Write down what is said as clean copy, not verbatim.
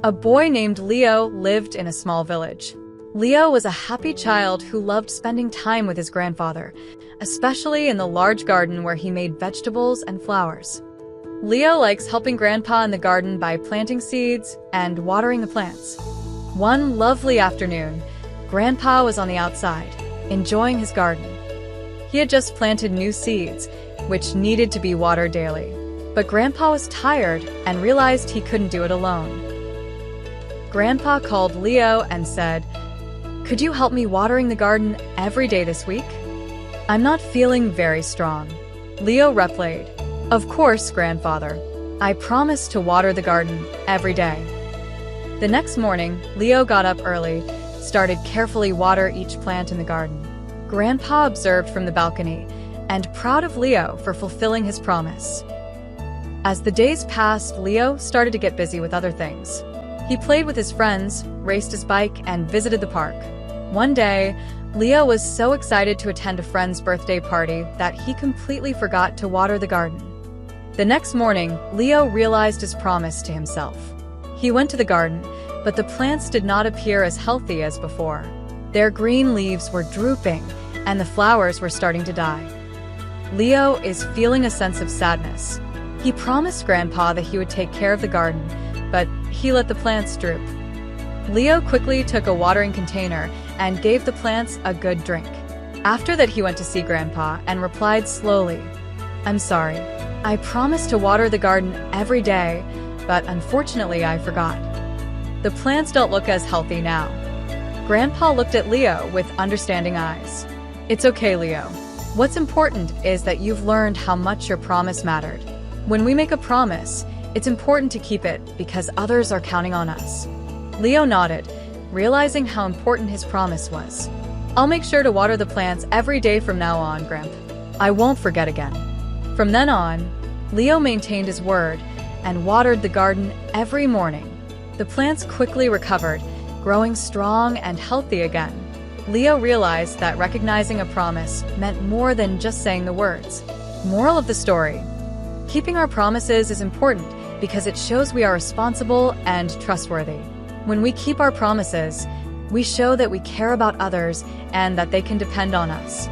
A boy named Leo lived in a small village. Leo was a happy child who loved spending time with his grandfather, especially in the large garden where he made vegetables and flowers. Leo likes helping Grandpa in the garden by planting seeds and watering the plants. One lovely afternoon, Grandpa was on the outside, enjoying his garden. He had just planted new seeds, which needed to be watered daily. But Grandpa was tired and realized he couldn't do it alone. Grandpa called Leo and said, "Could you help me watering the garden every day this week? I'm not feeling very strong." Leo replied, "Of course, Grandfather. I promise to water the garden every day." The next morning, Leo got up early, started carefully water each plant in the garden. Grandpa observed from the balcony and proud of Leo for fulfilling his promise. As the days passed, Leo started to get busy with other things. He played with his friends, raced his bike, and visited the park. One day, Leo was so excited to attend a friend's birthday party that he completely forgot to water the garden. The next morning, Leo realized his promise to himself. He went to the garden, but the plants did not appear as healthy as before. Their green leaves were drooping, and the flowers were starting to die. Leo is feeling a sense of sadness. He promised Grandpa that he would take care of the garden, but he let the plants droop. Leo quickly took a watering container and gave the plants a good drink. After that, he went to see Grandpa and replied slowly, "I'm sorry. I promised to water the garden every day, but unfortunately I forgot. The plants don't look as healthy now." Grandpa looked at Leo with understanding eyes. "It's okay, Leo. What's important is that you've learned how much your promise mattered. When we make a promise, it's important to keep it because others are counting on us." Leo nodded, realizing how important his promise was. "I'll make sure to water the plants every day from now on, Grandpa. I won't forget again." From then on, Leo maintained his word and watered the garden every morning. The plants quickly recovered, growing strong and healthy again. Leo realized that recognizing a promise meant more than just saying the words. Moral of the story: keeping our promises is important because it shows we are responsible and trustworthy. When we keep our promises, we show that we care about others and that they can depend on us.